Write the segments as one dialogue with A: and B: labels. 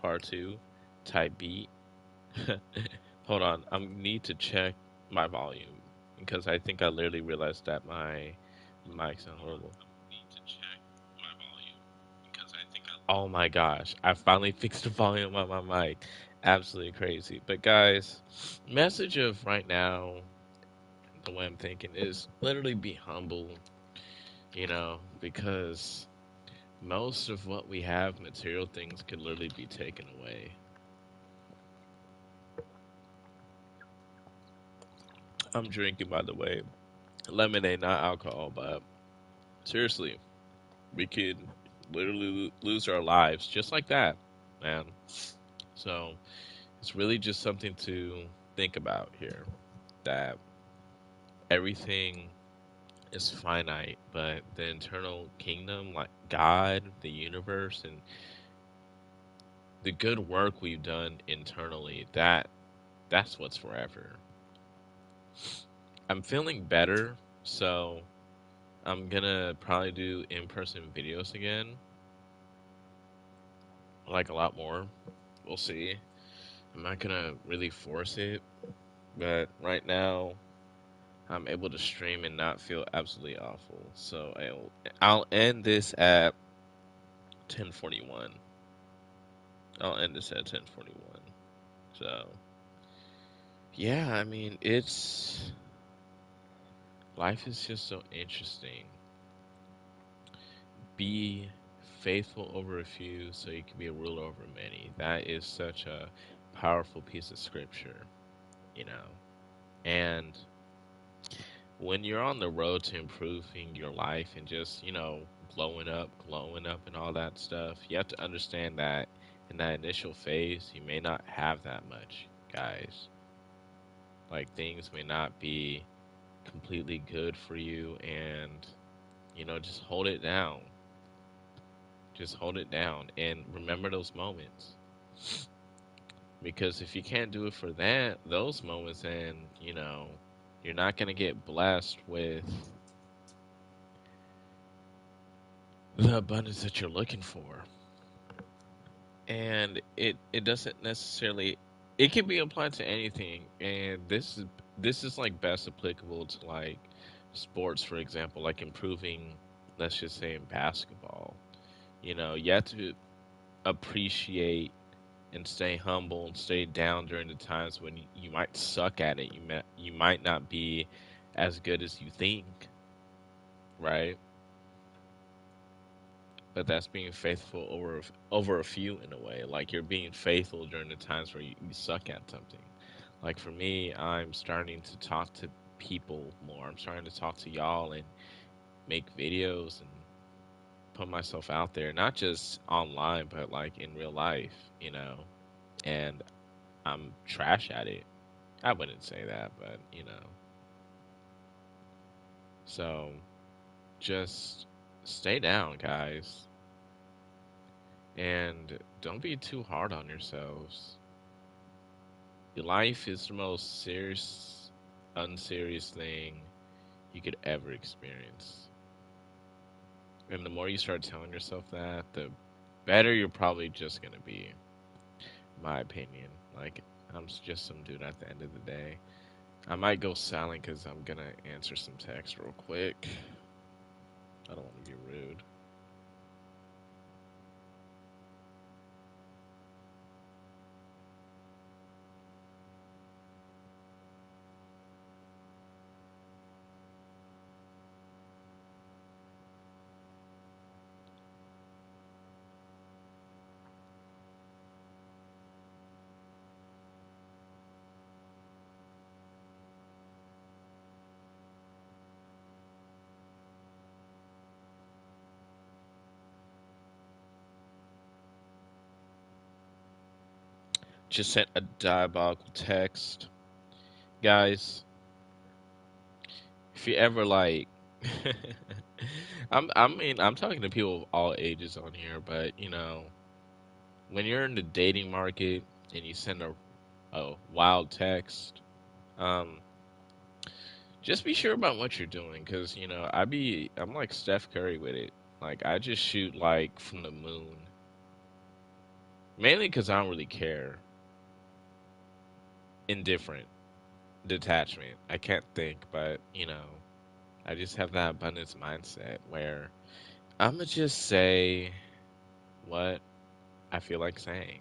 A: part two type beat. Hold on, I need to check my volume because I think I literally realized that my mic's on horrible. Oh my gosh, I finally fixed the volume on my mic. Absolutely crazy. But guys, message of right now, the way I'm thinking is literally be humble, because most of what we have, material things, could literally be taken away. I'm drinking, by the way, lemonade, not alcohol, but seriously, we could literally lose our lives just like that, man. So it's really just something to think about here that everything is finite, but the eternal kingdom, like God, the universe, and the good work we've done internally, that's what's forever. I'm feeling better, so I'm gonna probably do in-person videos again, like a lot more. We'll see. I'm not gonna really force it, but right now I'm able to stream and not feel absolutely awful. So I'll end this at 10:41. I'll end this at 10:41. So yeah, I mean it's life is just so interesting. Be faithful over a few so you can be a ruler over many. That is such a powerful piece of scripture, you know. And when you're on the road to improving your life and just, glowing up and all that stuff, you have to understand that in that initial phase, you may not have that much, guys. Like things may not be completely good for you and, just hold it down. Just hold it down and remember those moments. Because if you can't do it for those moments, then, you're not going to get blessed with the abundance that you're looking for. And it doesn't necessarily it can be applied to anything, and this is like best applicable to like sports, for example, like improving, let's just say in basketball. You have to appreciate and stay humble and stay down during the times when you might suck at it. You might not be as good as you think, right? But that's being faithful over a few in a way. Like you're being faithful during the times where you suck at something. Like for me, I'm starting to talk to people more. I'm starting to talk to y'all and make videos and put myself out there, not just online, but like in real life. And I'm trash at it. I wouldn't say that, but. So just stay down, guys, and don't be too hard on yourselves. Your life is the most serious, unserious thing you could ever experience. And the more you start telling yourself that, the better you're probably just gonna be. My opinion. Like, just some dude at the end of the day. I might go silent because I'm gonna answer some text real quick. I don't want to be rude. Just sent a diabolical text. Guys, if you ever like I'm talking to people of all ages on here, but when you're in the dating market and you send a wild text, um, just be sure about what you're doing, because I'm like Steph Curry with it. Like I just shoot like from the moon. Mainly because I don't really care. Indifferent, detachment. I can't think, but I just have that abundance mindset where I'm gonna just say what I feel like saying,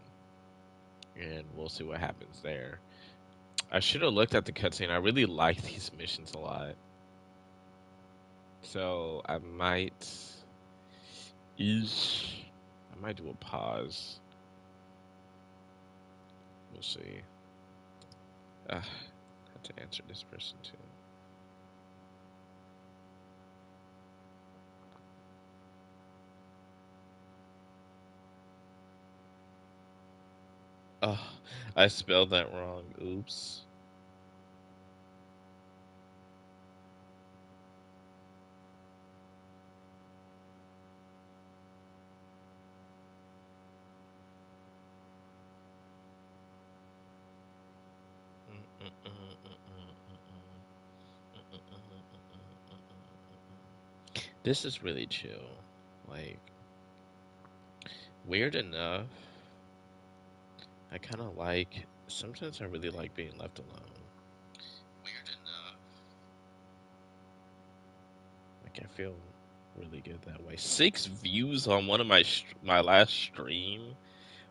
A: and we'll see what happens there. I should have looked at the cutscene. I really like these missions a lot, so I might do a pause. We'll see. I have to answer this person too. Oh, I spelled that wrong. Oops. This is really chill. Like, weird enough, I kind of like. Sometimes I really like being left alone. Weird enough. Like, I feel really good that way. 6 views on one of my last stream.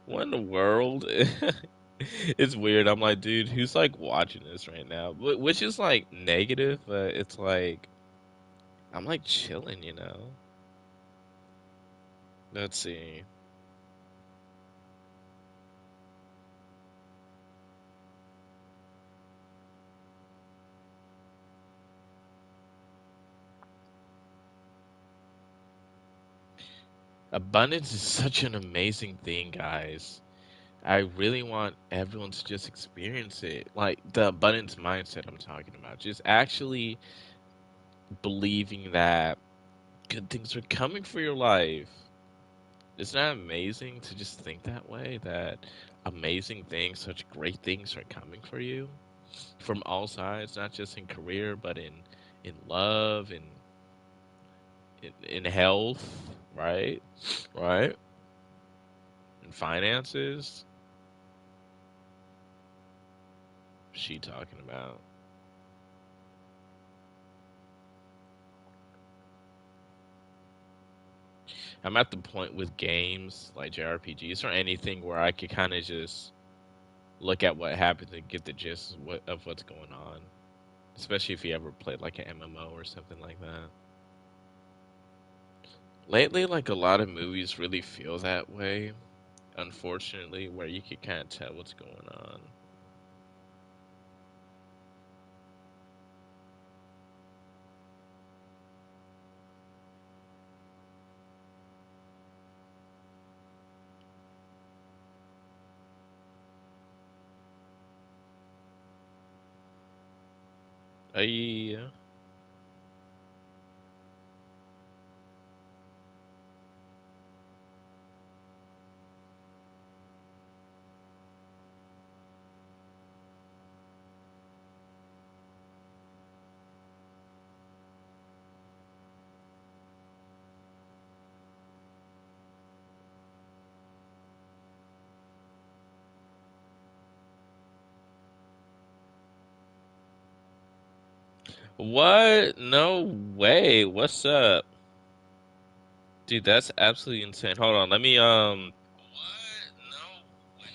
A: What in the world? It's weird. I'm like, dude, who's like watching this right now? Which is like negative, but it's like I'm like chilling. Let's see. Abundance is such an amazing thing, guys. I really want everyone to just experience it. Like the abundance mindset I'm talking about. Just actually believing that good things are coming for your life. Isn't that amazing to just think that way? That amazing things, such great things are coming for you from all sides, not just in career, but in love and in health, right? Right? And finances. She talking about. I'm at the point with games like JRPGs or anything where I could kind of just look at what happens and get the gist of what's going on. Especially if you ever played like an MMO or something like that. Lately, like a lot of movies really feel that way, unfortunately, where you can kind of tell what's going on. Yeah. What? No way. What's up? Dude, that's absolutely insane. Hold on, let me What? No way.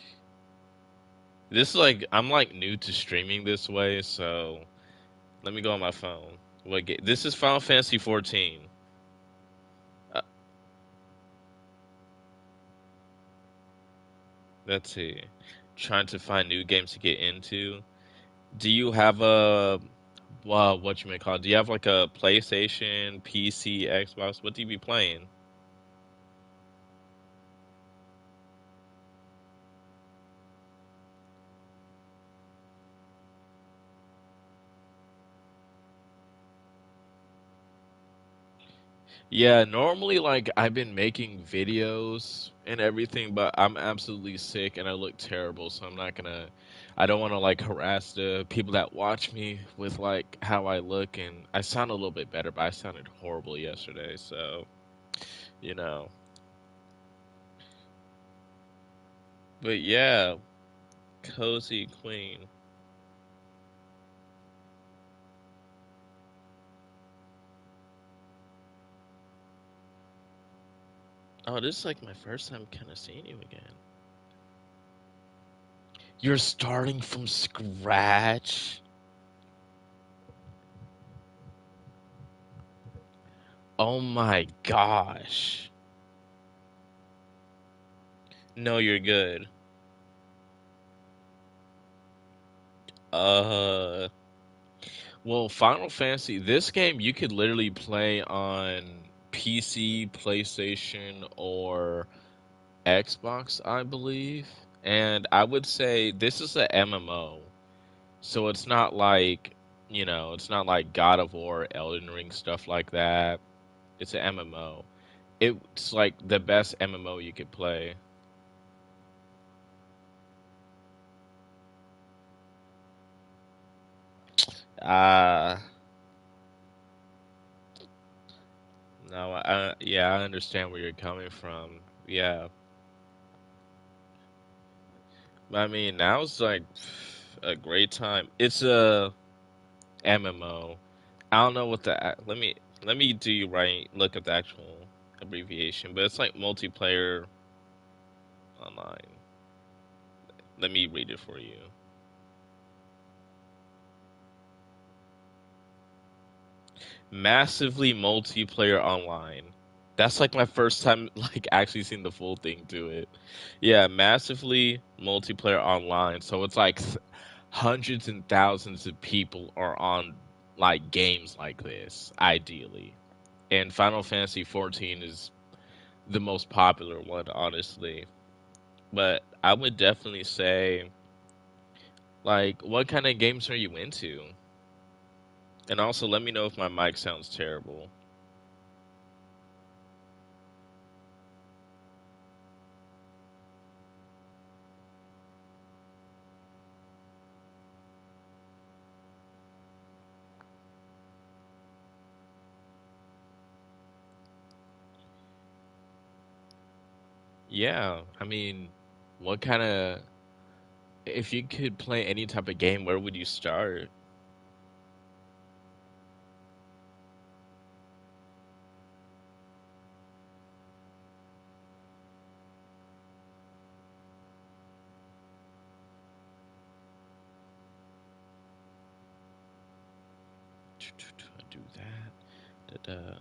A: This is like I'm like new to streaming this way, so let me go on my phone. What game? This is Final Fantasy 14. Uh, let's see. Trying to find new games to get into. Do you have a what you may call it? Do you have like a PlayStation, PC, Xbox? What do you be playing? Yeah, normally like I've been making videos and everything, but I'm absolutely sick and I look terrible, so I don't want to like harass the people that watch me with like how I look and I sound a little bit better, but I sounded horrible yesterday, so, you know. But yeah, Cozy Queen. Oh, this is like my first time kind of seeing you again. You're starting from scratch? Oh my gosh. No, you're good. Uh, well, Final Fantasy, this game you could literally play on PC, PlayStation, or Xbox, I believe. And I would say this is a MMO. So it's not like, it's not like God of War, Elden Ring, stuff like that. It's an MMO. It's like the best MMO you could play. Uh, no, yeah, I understand where you're coming from. Yeah. I mean, now's like a great time. It's a MMO. I don't know what let me do you right. Look at the actual abbreviation, but it's like multiplayer online. Let me read it for you. Massively multiplayer online. That's like my first time like actually seeing the full thing to it. Yeah, massively multiplayer online. So it's like hundreds and thousands of people are on like games like this, ideally. And Final Fantasy 14 is the most popular one, honestly. But I would definitely say, like, what kind of games are you into? And also, let me know if my mic sounds terrible. Yeah, I mean, what kind of, if you could play any type of game, where would you start? Do that. Da-da.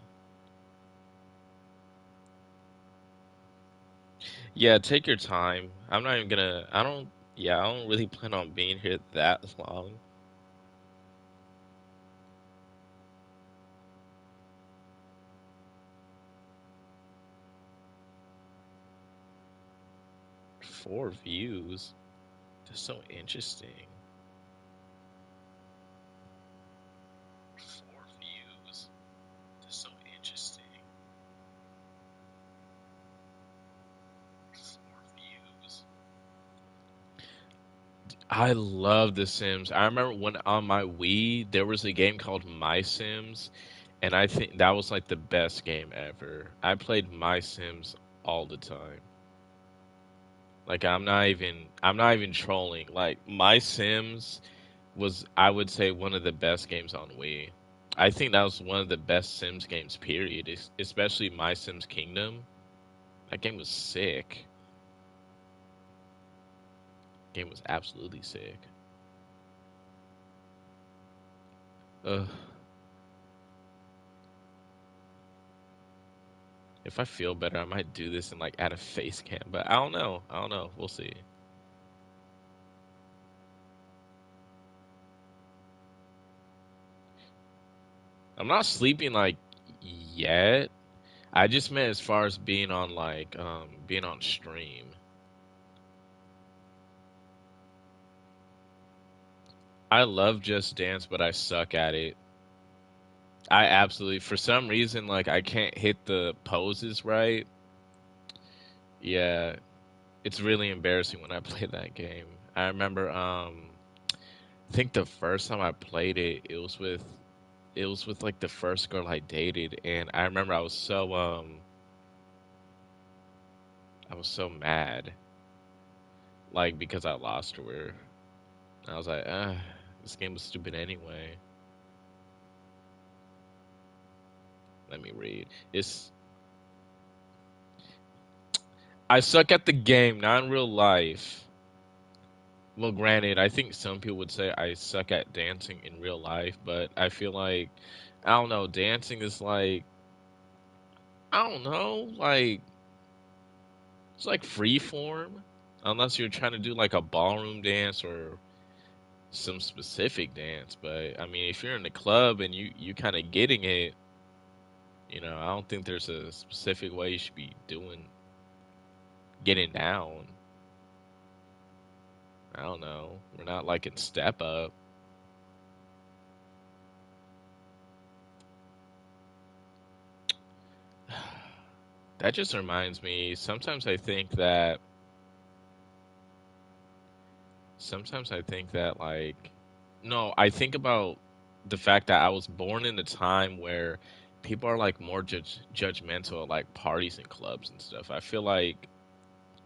A: Yeah, take your time. I'm not even gonna, yeah, I don't really plan on being here that long. Four views. That's so interesting. Four views. That's so interesting. Four views. I love The Sims. I remember when on my Wii there was a game called My Sims, and I think that was like the best game ever. I played My Sims all the time. Like I'm not even trolling. Like My Sims was I would say one of the best games on Wii. I think that was one of the best Sims games period, especially My Sims Kingdom. That game was sick. Game was absolutely sick. Ugh. If I feel better, I might do this and like add a face cam, but I don't know. I don't know. We'll see. I'm not sleeping like yet. I just meant as far as being on like being on stream. I love Just Dance, but I suck at it. I absolutely for some reason like I can't hit the poses right. Yeah, it's really embarrassing when I play that game. I remember I think the first time I played it, it was with like the first girl I dated, and I remember I was so mad. like because I lost to her. I was like, this game was stupid anyway. Let me read. It's I suck at the game, not in real life. Well, granted, I think some people would say I suck at dancing in real life, but I feel like I don't know, dancing is like I don't know, like it's like free form. Unless you're trying to do like a ballroom dance or some specific dance. But I mean, if you're in the club and you kind of getting it, I don't think there's a specific way you should be doing getting down. I don't know. We're not like in step up. That just reminds me. Sometimes I think that like no, I think about the fact that I was born in a time where people are like more judgmental at like parties and clubs and stuff. I feel like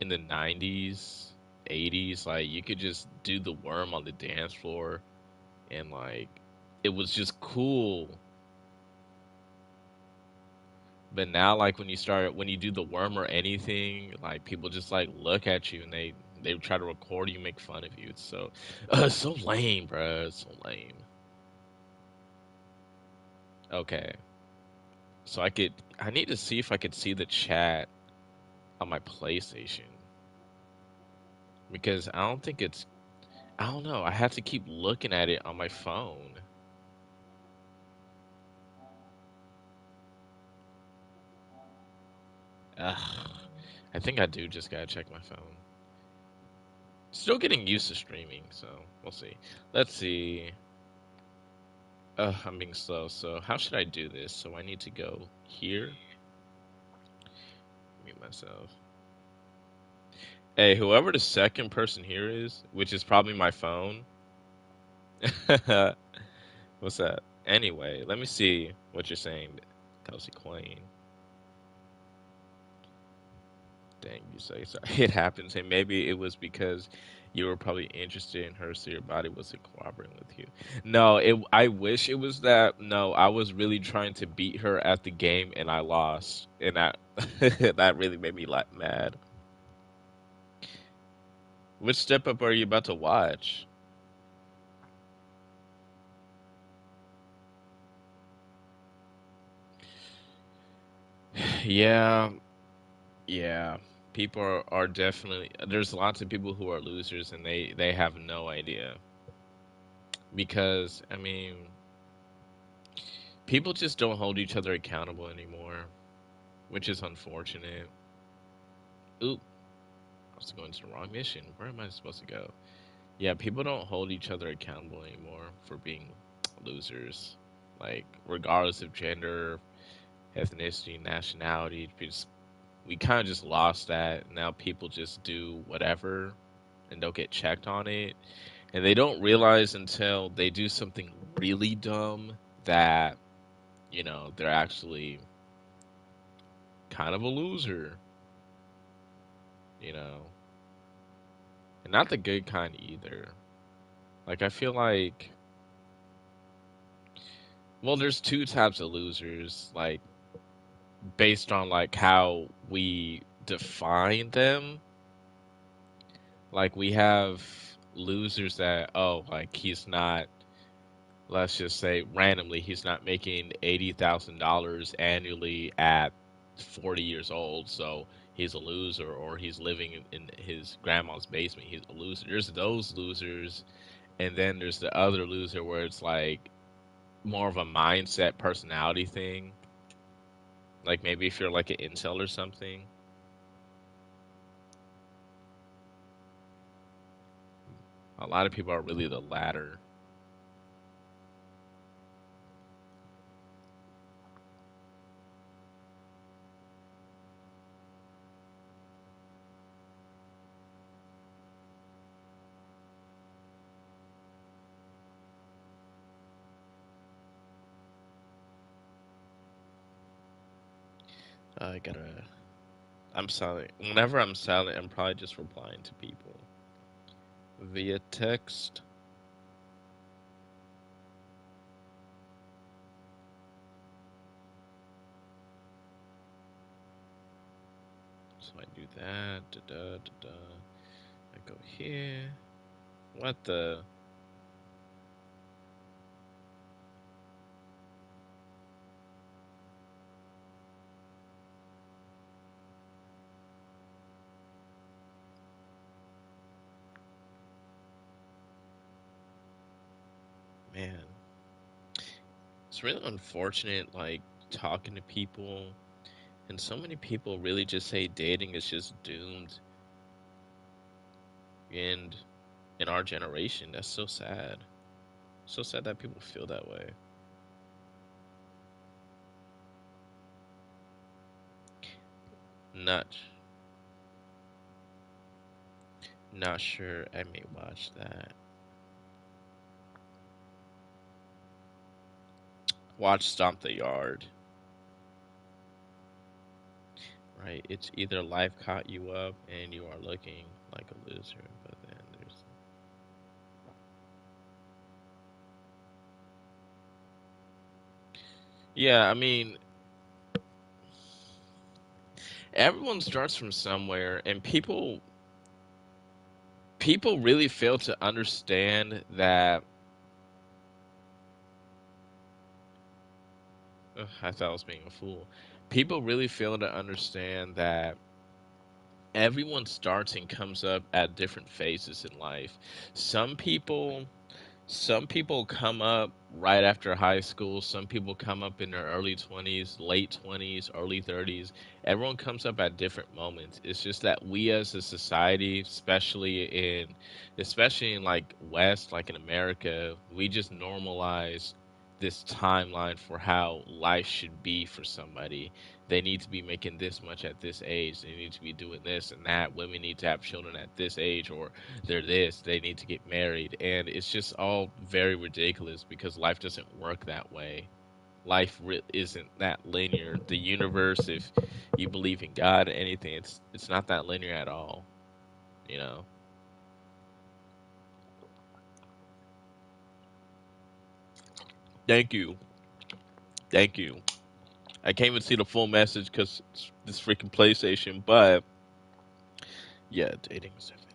A: in the 90s, 80s, like you could just do the worm on the dance floor and like it was just cool. But now like when you do the worm or anything, like people just like look at you and they try to record you, make fun of you. It's so lame, bro. It's so lame. Okay. So I need to see if I could see the chat on my PlayStation because I don't know. I have to keep looking at it on my phone. Ugh. I think I do just gotta check my phone. Still getting used to streaming, so we'll see. Let's see. I'm being slow. So how should I do this? So I need to go here, mute myself. Hey, whoever the second person here is, which is probably my phone. What's that? Anyway, let me see what you're saying, Kelsey Queen. Dang, you say sorry. It happens, and maybe it was because you were probably interested in her, so your body wasn't cooperating with you. No, I wish it was that. No, I was really trying to beat her at the game, and I lost, and that that really made me like mad. Which step up are you about to watch? Yeah, yeah. People are definitely there's lots of people who are losers and they have no idea because I mean people just don't hold each other accountable anymore, which is unfortunate. Oop, I was going to the wrong mission. Where am I supposed to go? Yeah, people don't hold each other accountable anymore for being losers. Like regardless of gender, ethnicity, nationality, we kind of just lost that. Now people just do whatever and don't get checked on it. And they don't realize until they do something really dumb that, they're actually kind of a loser, you know. And not the good kind either. Like I feel like well, there's two types of losers, like based on like how we define them. Like we have losers that like he's not let's just say randomly he's not making $80,000 annually at 40 years old, so he's a loser, or he's living in his grandma's basement. He's a loser. There's those losers, and then there's the other loser where it's like more of a mindset, personality thing. Like maybe if you're like an incel or something. A lot of people are really the latter. I gotta. I'm silent. Whenever I'm silent, I'm probably just replying to people. via text. So I do that. Da, da, da, da. I go here. What the? Man. It's really unfortunate, like, talking to people, and so many people really just say dating is just doomed. And in our generation, that's so sad. So sad that people feel that way. Not not sure I may watch that. Watch Stomp the Yard. Right? It's either life caught you up and you are looking like a loser, but then there's yeah, I mean, everyone starts from somewhere, and people really fail to understand that. Ugh, I thought I was being a fool. People really fail to understand that everyone starts and comes up at different phases in life. Some people some people come up right after high school, some people come up in their early 20s, late 20s, early 30s. Everyone comes up at different moments. It's just that we as a society, especially in like West, like in America, we just normalize this timeline for how life should be for somebody. They need to be making this much at this age. They need to be doing this and that. Women need to have children at this age, or they're this. They need to get married. And it's just all very ridiculous because life doesn't work that way. Isn't that linear. The universe, if you believe in God or anything, it's not that linear at all. You know. Thank you, thank you. I can't even see the full message because this freaking PlayStation. But yeah, dating is definitely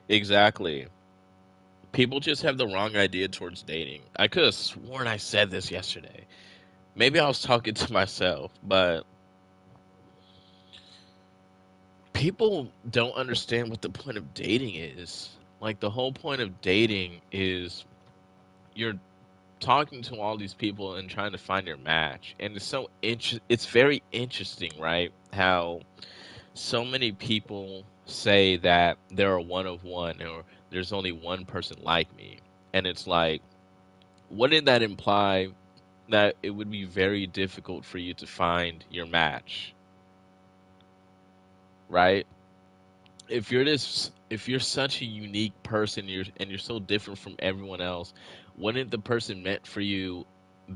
A: exactly. People just have the wrong idea towards dating. I could have sworn I said this yesterday. Maybe I was talking to myself, but people don't understand what the point of dating is. Like the whole point of dating is you're talking to all these people and trying to find your match. And it's very interesting, right? How so many people say that they're a one of one or there's only one person like me. And it's like, wouldn't that imply that it would be very difficult for you to find your match, right? If you're such a unique person, you're so different from everyone else, wouldn't the person meant for you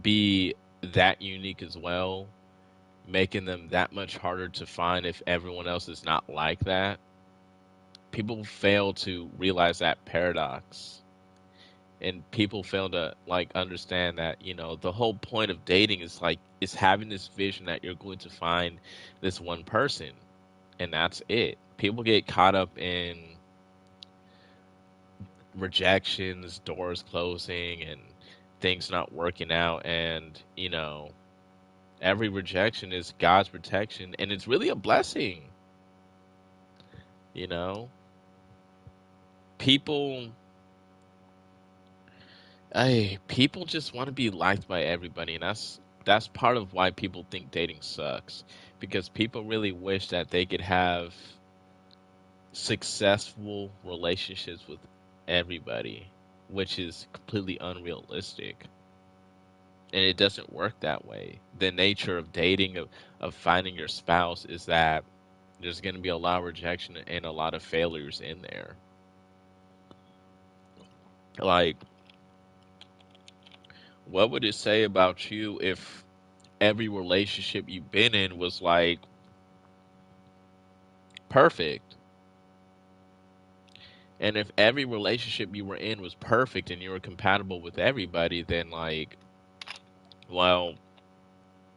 A: be that unique as well, making them that much harder to find if everyone else is not like that? People fail to realize that paradox, and people fail to like understand that, the whole point of dating is having this vision that you're going to find this one person, and that's it. People get caught up in rejections, doors closing, and things not working out. And, every rejection is God's protection, and it's really a blessing. You know, people, people just want to be liked by everybody, and that's part of why people think dating sucks, because people really wish that they could have successful relationships with everybody, which is completely unrealistic. And it doesn't work that way. The nature of dating, of finding your spouse, is that there's going to be a lot of rejection and a lot of failures in there. Like, what would it say about you if every relationship you've been in was like perfect. And if every relationship you were in was perfect and you were compatible with everybody, then like, well,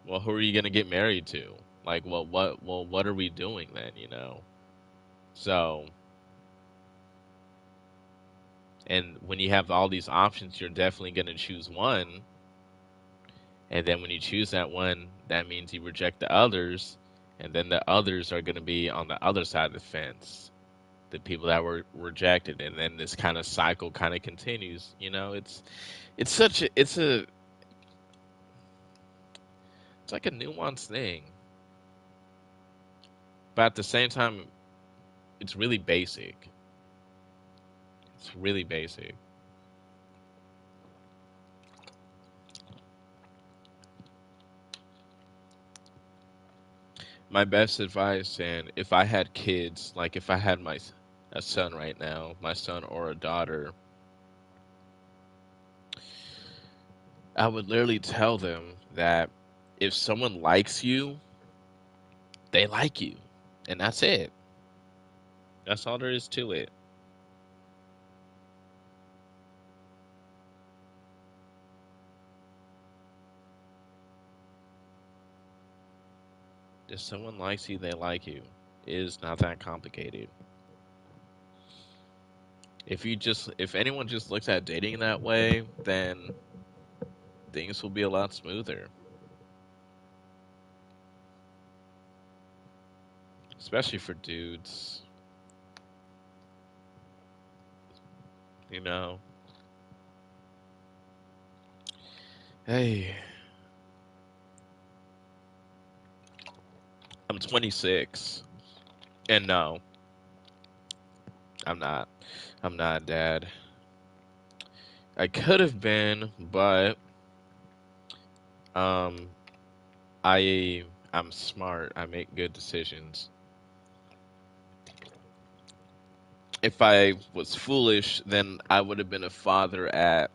A: who are you gonna get married to? Like, what are we doing then? So, and when you have all these options, you're definitely gonna choose one. And then when you choose that one, that means you reject the others, and then the others are gonna be on the other side of the fence, the people that were rejected, and then this kind of cycle kind of continues. It's such a it's like a nuanced thing, but at the same time, it's really basic. It's really basic. My best advice, and if I had kids, like if I had a son right now, my son or a daughter, I would literally tell them that if someone likes you, they like you, and that's it. That's all there is to it. If someone likes you, they like you. It is not that complicated. If anyone just looks at dating that way, then things will be a lot smoother. Especially for dudes, you know. Hey, I'm 26, and no, I'm not. I'm not, Dad. I could have been, but um, I I'm smart. I make good decisions. If I was foolish, then I would have been a father at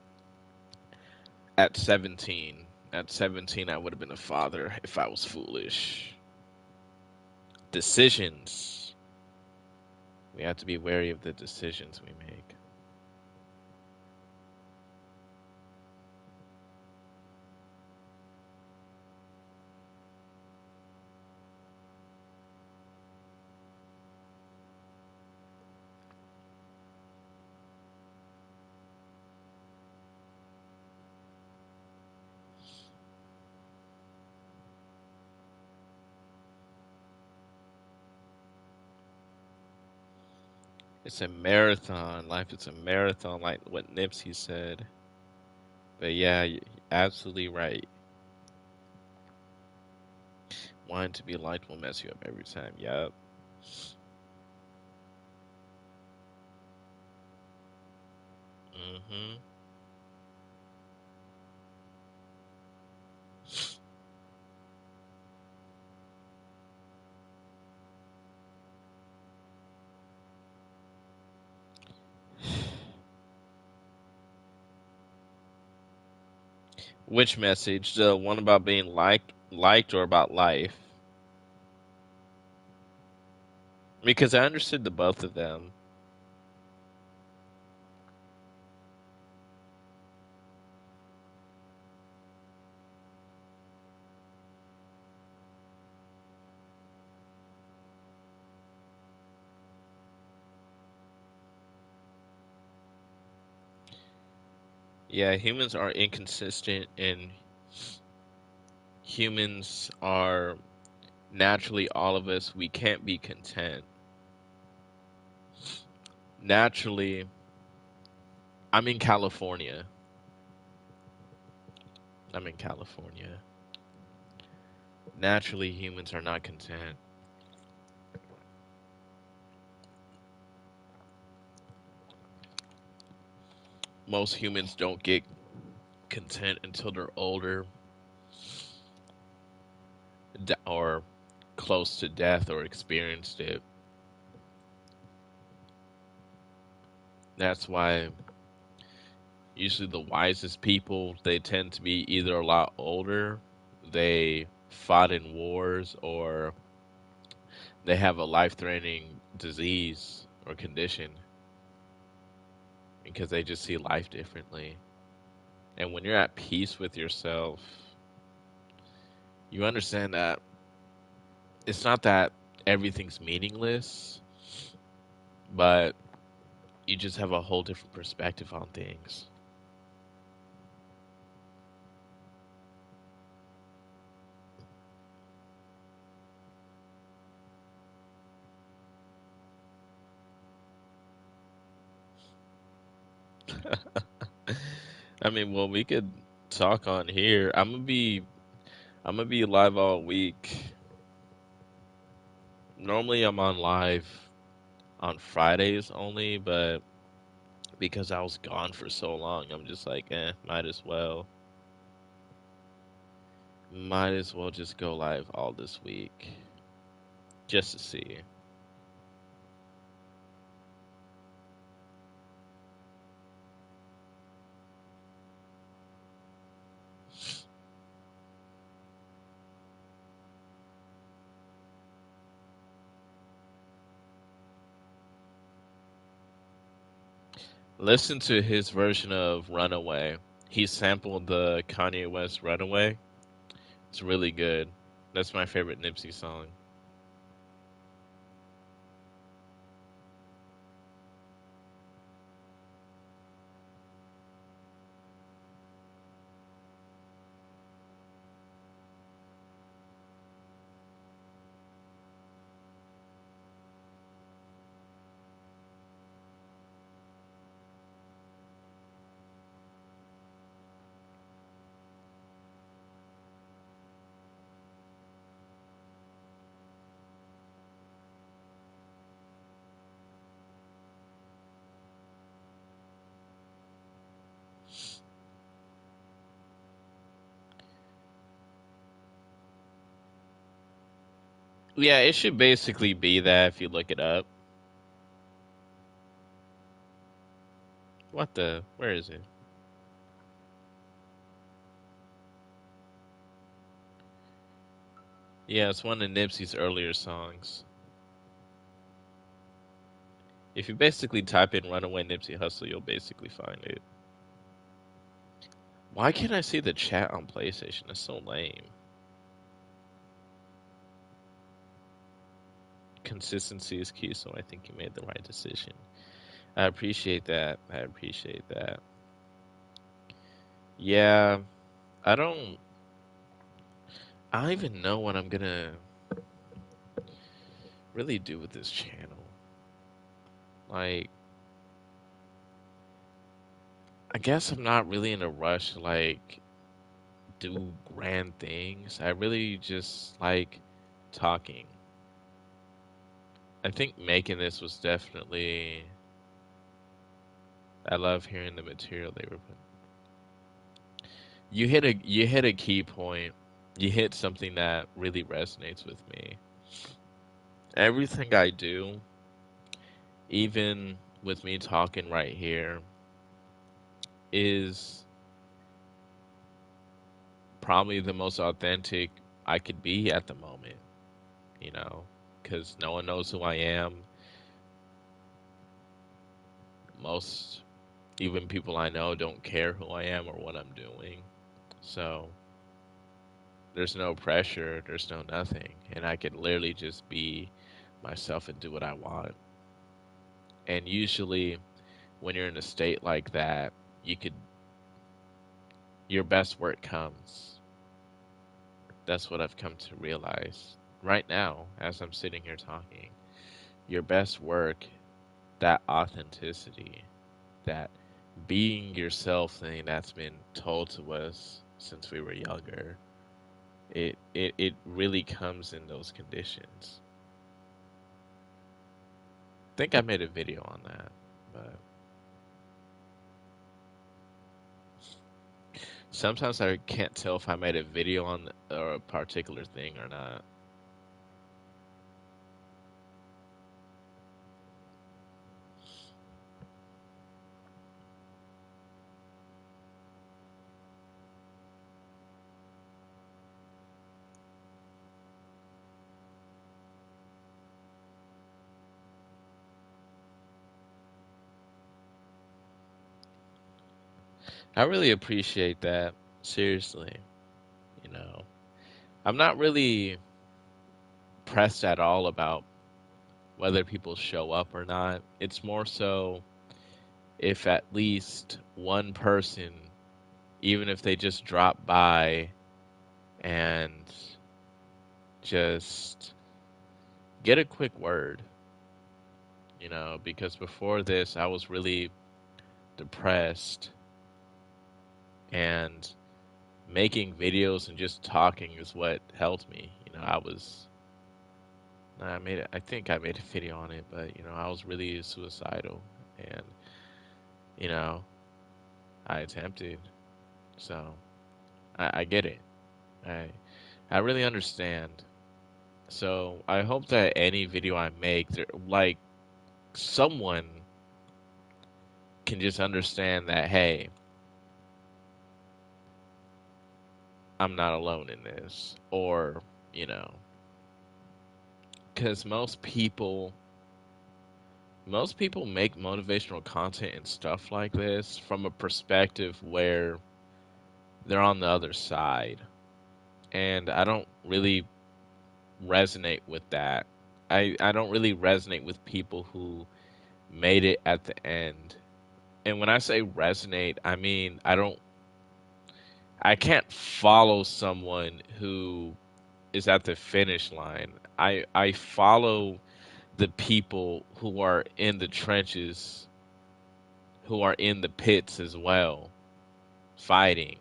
A: 17. At 17, I would have been a father if I was foolish. Decisions. We have to be wary of the decisions we make. It's a marathon. Life is a marathon, like what Nipsey said. But yeah, you're absolutely right. Wanting to be liked will mess you up every time. Yup. hmm Which message? The one about being liked, or about life? Because I understood the both of them. Yeah, humans are inconsistent, and humans are naturally, all of us, we can't be content. Naturally, I'm in California. I'm in California. Naturally, humans are not content. Most humans don't get content until they're older, or close to death, or experienced it. That's why usually the wisest people, they tend to be either a lot older they fought in wars or they have a life-threatening disease or condition because they just see life differently. And when you're at peace with yourself, you understand that it's not that everything's meaningless, but you just have a whole different perspective on things. I mean, well, we could talk on here. I'm gonna be live all week. Normally I'm on live on Fridays only, but because I was gone for so long, I'm just like, might as well just go live all this week just to see. Listen to his version of Runaway. He sampled the Kanye West Runaway. It's really good. That's my favorite Nipsey song. Yeah, it should basically be that if you look it up. What the? Where is it? Yeah, it's one of Nipsey's earlier songs. If you basically type in Runaway Nipsey Hussle, you'll basically find it. Why can't I see the chat on PlayStation? That's so lame. Consistency is key, so I think you made the right decision. I appreciate that. I appreciate that. Yeah, I don't. I don't even know what I'm gonna really do with this channel. Like, I guess I'm not really in a rush to like do grand things. I really just like talking. I think making this was definitely. I love hearing the material they were putting. You hit a key point. You hit something that really resonates with me. Everything I do, even with me talking right here, is probably the most authentic I could be at the moment, you know, because no one knows who I am. Most, even people I know, don't care who I am or what I'm doing. So there's no pressure, there's no nothing. And I can literally just be myself and do what I want. And usually, when you're in a state like that, you could, your best work comes. That's what I've come to realize right now as I'm sitting here talking. Your best work, that authenticity, that being yourself thing that's been told to us since we were younger, it really comes in those conditions. I think I made a video on that, but sometimes I can't tell if I made a video on a particular thing or not. I really appreciate that. Seriously, you know, I'm not really pressed at all about whether people show up or not. It's more so if at least one person, even if they just drop by and just get a quick word, because before this I was really depressed, and making videos and just talking is what helped me. I think I made a video on it, but I was really suicidal, and you know, I attempted. So I get it. I I really understand. So I hope that any video I make, like someone can just understand that, hey, I'm not alone in this, or you know, because most people make motivational content and stuff like this from a perspective where they're on the other side, and I don't really resonate with that. I don't really resonate with people who made it at the end. And when I say resonate, I mean I can't follow someone who is at the finish line. I follow the people who are in the trenches, who are in the pits as well, fighting.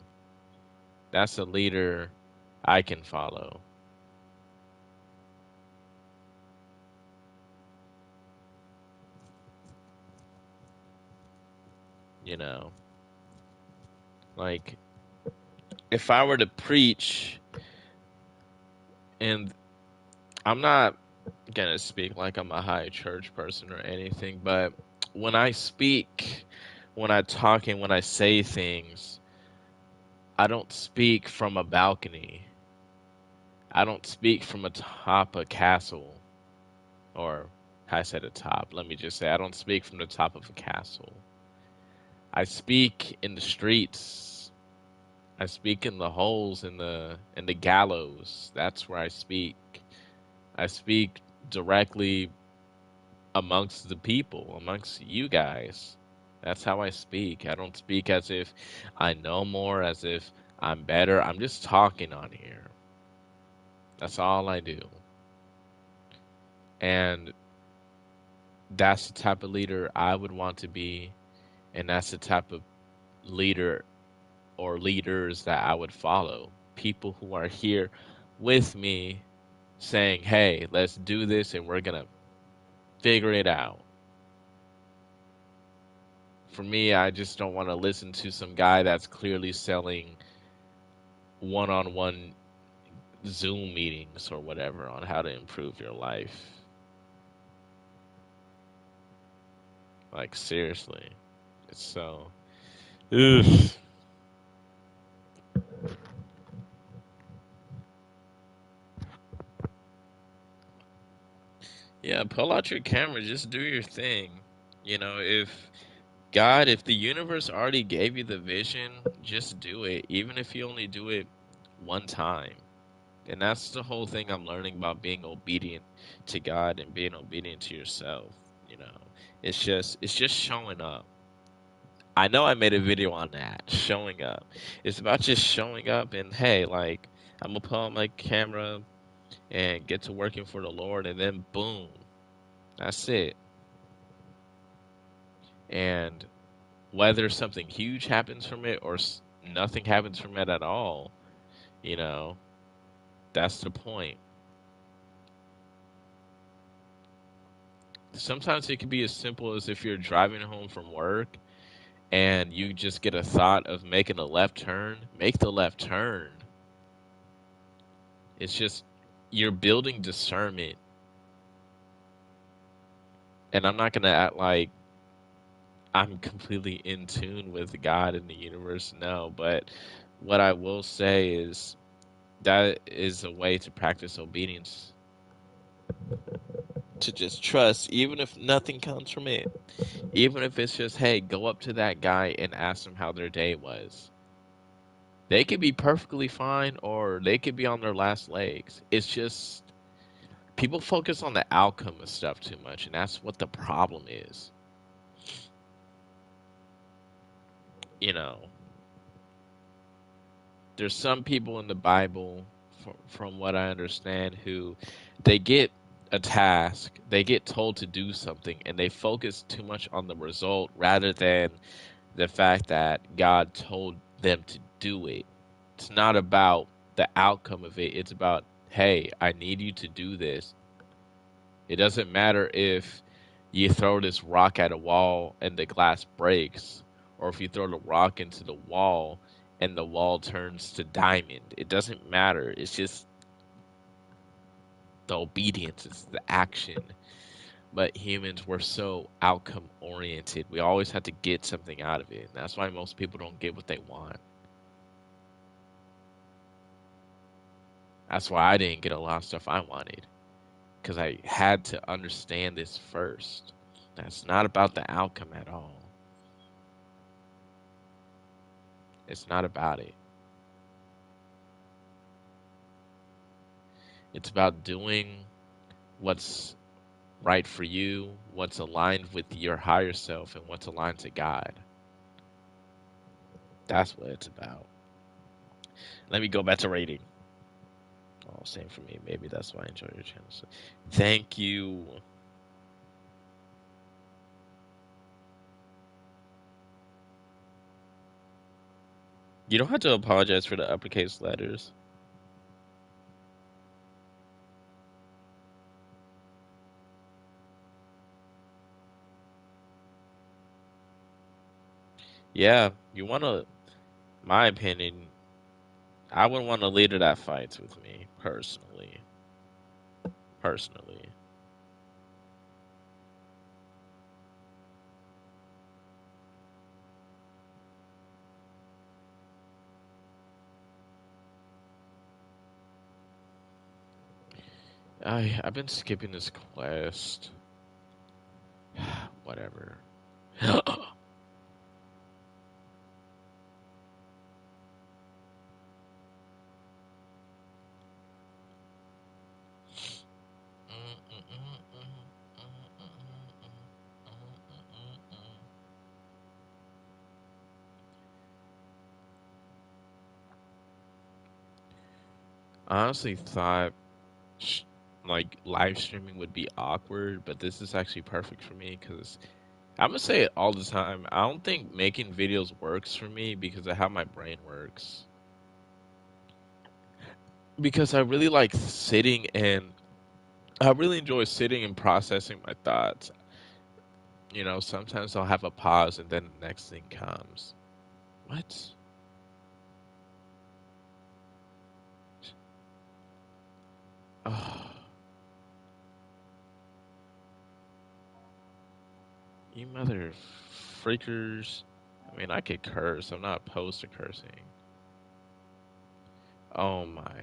A: That's a leader I can follow. You know, like if I were to preach, and I'm not gonna speak like I'm a high church person or anything, but when I speak, when I talk, and when I say things, I don't speak from a balcony. I don't speak from atop a castle, or I said atop. Let me just say, I don't speak from the top of a castle. I speak in the streets. I speak in the holes in the gallows. That's where I speak. I speak directly amongst the people, amongst you guys. That's how I speak. I don't speak as if I know more, as if I'm better. I'm just talking on here. That's all I do. And that's the type of leader I would want to be. And that's the type of leader or leaders that I would follow. People who are here with me saying, hey, let's do this and we're going to figure it out. For me, I just don't want to listen to some guy that's clearly selling one on one Zoom meetings or whatever on how to improve your life. Like, seriously. It's so. Ugh. Yeah, pull out your camera, just do your thing. If the universe already gave you the vision, just do it, even if you only do it one time. And that's the whole thing I'm learning about being obedient to God and being obedient to yourself. You know, it's just showing up. I know I made a video on that, showing up. It's about just showing up and hey, like I'm gonna pull out my camera and get to working for the Lord, and then boom, that's it. And whether something huge happens from it or nothing happens from it at all, you know, that's the point. Sometimes it can be as simple as if you're driving home from work and you just get a thought of making a left turn, make the left turn. It's just you're building discernment. And I'm not going to act like I'm completely in tune with God and the universe, no. But what I will say is that is a way to practice obedience. to just trust, even if nothing comes from it. Even if it's just, hey, go up to that guy and ask them how their day was. They could be perfectly fine or they could be on their last legs. It's just people focus on the outcome of stuff too much, and that's what the problem is. You know, there's some people in the Bible, from what I understand, who they get a task, they get told to do something, and they focus too much on the result rather than the fact that God told them to do it. It's not about the outcome of it. It's about, hey, I need you to do this. It doesn't matter if you throw this rock at a wall and the glass breaks, or if you throw the rock into the wall and the wall turns to diamond. It doesn't matter. It's just the obedience, it's the action. But humans were so outcome oriented. We always had to get something out of it. And that's why most people don't get what they want. That's why I didn't get a lot of stuff I wanted. Because I had to understand this first. That's not about the outcome at all. It's not about it. It's about doing what's right for you, what's aligned with your higher self, and what's aligned to God. That's what it's about. Let me go back to rating. Oh, same for me. Maybe that's why I enjoy your channel. So, thank you. You don't have to apologize for the uppercase letters. Yeah, you want to, my opinion, I would want a leader that fights with me, personally. Personally. I've been skipping this quest. Whatever. I honestly thought like live streaming would be awkward, but this is actually perfect for me because I'm gonna say it all the time. I don't think making videos works for me because of how my brain works. Because I really like sitting and I really enjoy sitting and processing my thoughts. You know, sometimes I'll have a pause and then the next thing comes. What? Oh, you mother freakers. I mean, I could curse. I'm not opposed to cursing. Oh my.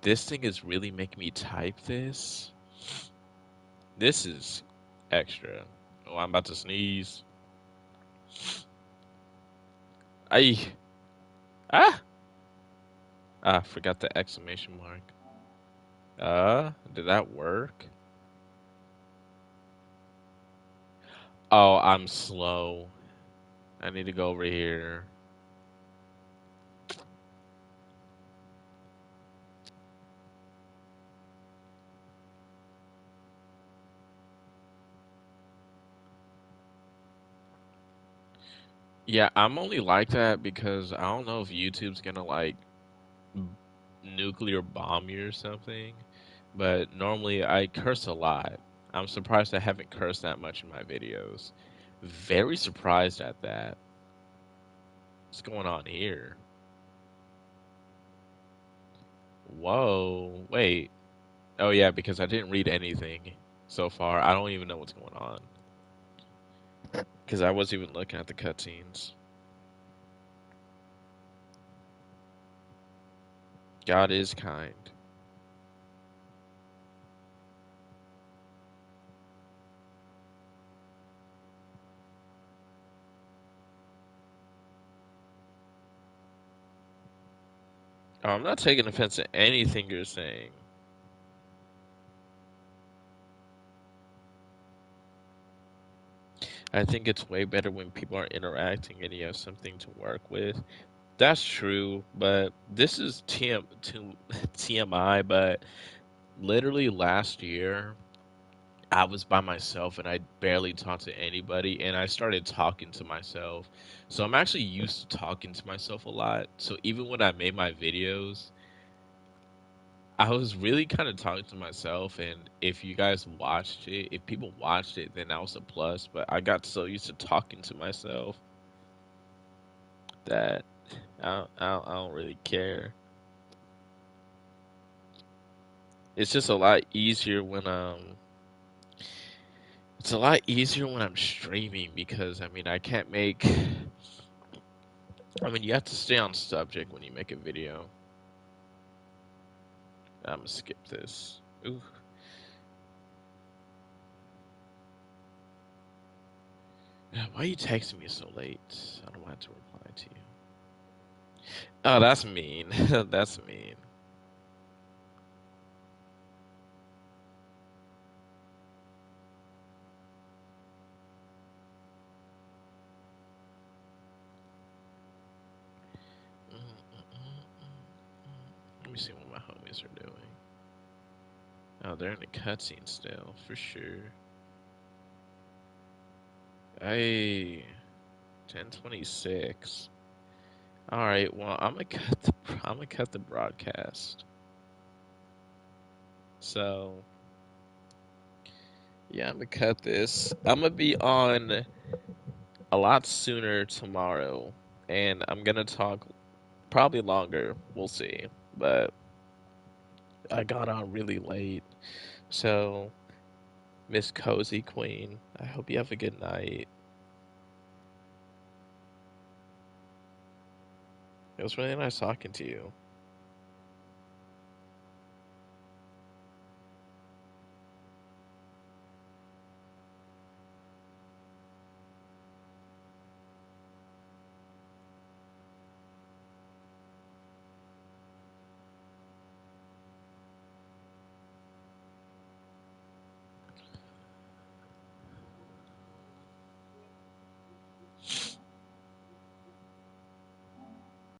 A: This thing is really making me type this. This is extra. Oh, I'm about to sneeze. I ah forgot the exclamation mark. Did that work? Oh, I'm slow. I need to go over here. Yeah, I'm only like that because I don't know if YouTube's gonna like nuclear bomb you or something. But normally I curse a lot. I'm surprised I haven't cursed that much in my videos. Very surprised at that. What's going on here? Whoa. Wait. Oh, yeah, because I didn't read anything so far. I don't even know what's going on. Because I wasn't even looking at the cutscenes. God is kind. I'm not taking offense to anything you're saying. I think it's way better when people are interacting and you have something to work with. That's true, but this is TMI, but literally last year, I was by myself and I barely talked to anybody, and I started talking to myself. So I'm actually used to talking to myself a lot. So even when I made my videos, I was really kind of talking to myself, and if you guys watched it, if people watched it, then that was a plus. But I got so used to talking to myself that I don't really care. It's just a lot easier when it's a lot easier when I'm streaming because I mean I can't make I mean you have to stay on subject when you make a video. I'm gonna skip this. Ooh. Why are you texting me so late? I don't want to reply to you. Oh, that's mean. That's mean. Let me see what my homies are doing. Oh, they're in the cutscene still, for sure. Hey, 10:26. All right, well, I'm gonna cut the broadcast. So, yeah, I'm gonna cut this. I'm gonna be on a lot sooner tomorrow, and I'm gonna talk probably longer. We'll see. But I got on really late. So, Miss Cozy Queen, I hope you have a good night. It was really nice talking to you.